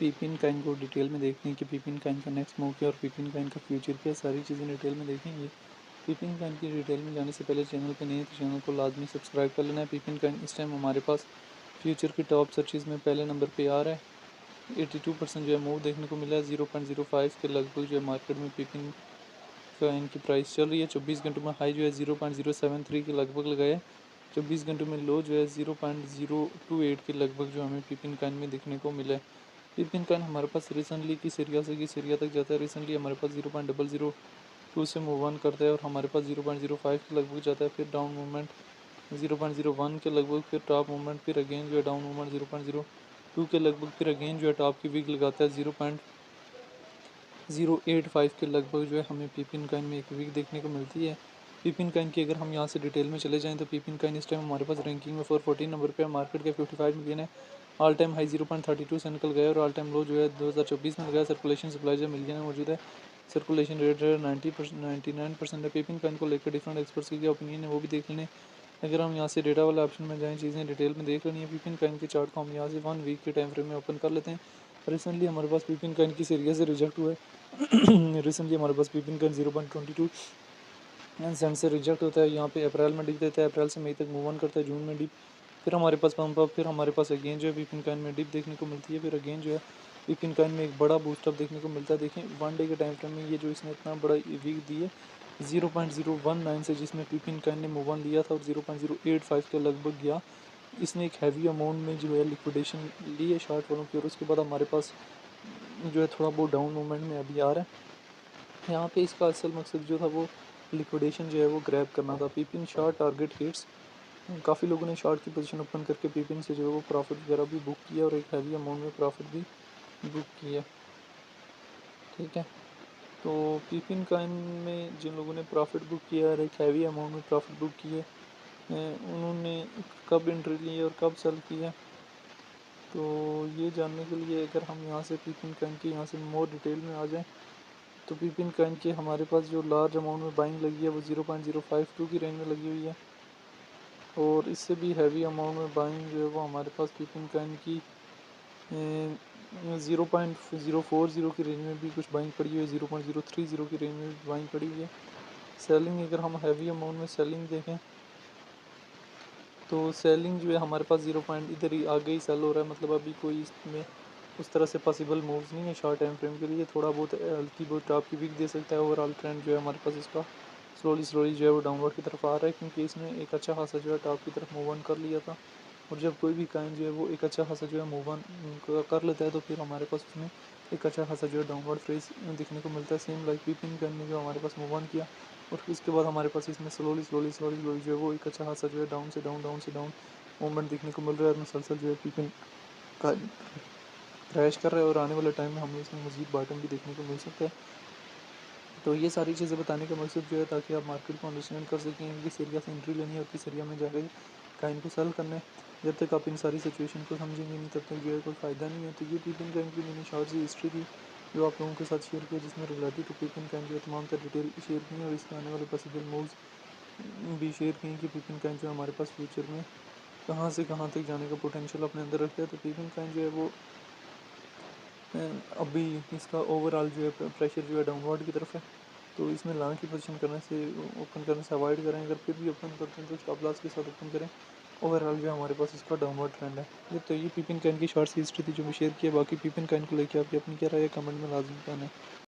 पीपिन Kine को detail में देखते हैं कि पीपिन काइन का नेक्स्ट मूव क्या और पीपिन काइन का फ्यूचर क्या, सारी चीज़ें डिटेल में देखेंगे। पीपिन काइन की डिटेल में जाने से पहले चैनल पे नहीं है तो चैनल को लाजमी सब्सक्राइब कर लेना है। पीपिन काइन इस टाइम हमारे पास फ्यूचर की टॉप सर्चिज़ में पहले नंबर पे आ रहा है। 82% जो है मूव देखने को मिला है। 0.05 के लगभग जो है मार्केट में पीपिन काइन की प्राइस चल रही है। 24 घंटों में हाई जो है 0.073 के लगभग लगाए। 24 घंटों में लो जो है 0.028 के लगभग जो हमें पीपिन काइन में देखने को मिला है। पीपिन काइन हमारे पास रिसेंटली किस एरिया से किस एरिया तक जाता है। रिसेंटली हमारे पास 0.002 से मूव ऑन करता है और हमारे पास 0.05 के लगभग जाता है। फिर डाउन मूवमेंट 0.01 के लगभग, फिर टॉप मूवमेंट, फिर अगेन जो है डाउन मूवमेंट 0.02 के लगभग, फिर अगेन जो है टॉप की वीक लगाता है 0.085 के लगभग जो है हमें पीपिन काइन में एक वीक देखने को मिलती है। पीपिन काइन की अगर हम यहाँ से डिटेल में चले जाएँ तो पीपिन काइन इस टाइम हमारे पास रैंकिंग में 414 नंबर पे है। मार्केट के 55 मिलियन है। ऑल टाइम हाई 0.32 से निकल गया और ऑल टाइम लो जो है 2024 में लगाया। सर्कुलेशन सप्लाई जो मिलियन में मौजूद है। सर्कुलेशन रेट है 99% है। पीपिन काइन को लेकर डिफरेंट एक्सपर्ट्स की क्या ओपिनियन है वो भी देख लें। अगर हम यहाँ से डेटा वाले ऑप्शन में जाएँ, चीज़ें डिटेल में देख लेनी है। पीपिन काइन के चार्ट को हम यहाँ से 1 वीक के टाइम फ्रेम में ओपन कर लेते हैं। रिसेंटली हमारे पास पीपिन काइन किस एरिया से रिजेक्ट हुआ है। रिसेंटली हमारे पास पीपिन काइन 0.22 सेंट से रिजेक्ट होता है। यहाँ पे अप्रैल में डिप देता है, अप्रैल से मई तक मूव ऑन करता है, जून में डिप, फिर हमारे पास पंप अप, फिर हमारे पास अगेन जो है पीपिन काइन में डिप देखने को मिलती है। फिर अगेन जो है पीपिन काइन में एक बड़ा बूस्टअप देखने को मिलता है। देखें 1 डे के टाइम फ्रेम में ये जो इसने इतना बड़ा वीक दी है 0.019 से, जिसमें पीपिन काइन ने मूव ऑन लिया था और 0.085 के लगभग गया। इसने एक हैवी अमाउंट में जो है लिक्विडेशन ली है शार्ट वालों की और उसके बाद हमारे पास जो है थोड़ा बहुत डाउन मूवमेंट में अभी आ रहा है। यहाँ पे इसका असल मकसद जो था वो लिक्विडेशन जो है वो ग्रैब करना था। पीपिन शॉर्ट टारगेट हिट्स, काफ़ी लोगों ने शॉर्ट की पोजीशन ओपन करके पीपिन से जो है वो प्रॉफिट वगैरह भी बुक किया और एक हैवी अमाउंट में प्रॉफिट भी बुक किया। ठीक है, तो पीपिन काइन में जिन लोगों ने प्रॉफिट बुक किया और एक हैवी अमाउंट में प्रॉफिट बुक किए, उन्होंने कब एंट्री ली और कब सेल किया, तो ये जानने के लिए अगर हम यहाँ से पीपिन काइन की यहाँ से मोर डिटेल में आ जाएँ तो पीपिन काइन के हमारे पास जो लार्ज अमाउंट में बाइंग लगी है वो 0.052 की रेंज में लगी हुई है और इससे भी हैवी अमाउंट में बाइंग जो है वो हमारे पास पीपिन काइन की 0.040 की रेंज में भी कुछ बाइंग पड़ी हुई है। 0.030 की रेंज में भी बाइंग पड़ी हुई है। सेलिंग अगर हम हैवी अमाउंट में सेलिंग देखें तो सेलिंग जो है हमारे पास 0 पॉइंट इधर ही आगे ही सेल हो रहा है। मतलब अभी कोई इसमें उस तरह से पॉसिबल मूव्स नहीं है शॉर्ट टाइम फ्रेम के लिए। थोड़ा बहुत हल्की बहुत टॉप की वीक दे सकता है। ओवरऑल ट्रेंड जो है हमारे पास इसका स्लोली जो है वो डाउनवर्ड की तरफ आ रहा है, क्योंकि इसने एक अच्छा खासा जो है टॉप की तरफ मूव ऑन कर लिया था। और जब कोई भी काइन जो है वो एक अच्छा खासा जो है मूव ऑन कर लेता है तो फिर हमारे पास उसमें एक अच्छा खासा जो है डाउनवर्ड फेज दिखने को मिलता है। सेम लाइक पीपिन काइन ने जो हमारे पास मूव ऑन किया और फिर उसके बाद हमारे पास इसमें स्लोली जो है वो एक अच्छा खासा जो है डाउन से डाउन मूवमेंट देखने को मिल रहा है और मुसलसल जो है पीपिन का क्रैश कर रहा है और आने वाले टाइम में हमें इसमें मजीद बॉटम भी देखने को मिल सकता है। तो ये सारी चीज़ें बताने का मकसद जो है ताकि आप मार्केट को अंडरस्टैंड कर सकें, किस एरिया से एंट्री लेनी है और किस एरिया में जाकर काइन को सेल करना है। जब तक आप इन सारी सिचुएशन को समझेंगे नहीं तब तक जो है कोई फ़ायदा नहीं है। तो ये पीपिन काइन की मैंने शॉर्ट सी हिस्ट्री थी जो आप लोगों के साथ शेयर किया, जिसमें रिलेटेड टू पीपिन काइन जो है तमाम तर डिटेल शेयर की और इसके आने वाले पॉसिबल मूव्स भी शेयर किए कि पीपिन काइन जो हमारे पास फ्यूचर में कहाँ से कहाँ तक जाने का पोटेंशियल अपने अंदर रखता है। तो पीपिन काइन जो है वो अभी इसका ओवरऑल जो है प्रेशर जो है डाउनवर्ड की तरफ है। तो इसमें लॉन्ग की पोजीशन करने से ओपन करने से अवॉइड करें। अगर फिर भी ओपन करते हैं तो स्टॉप लॉस के साथ ओपन करें। ओवरऑल जो हमारे पास इसका डाउनवर्ड ट्रेंड है। ये पीपिन काइन की शॉर्ट सी हिस्ट्री थी जो मैं शेयर किया। बाकी पीपिन काइन को लेकर आपकी अपनी क्या राय है कमेंट में लाजमी बताना है।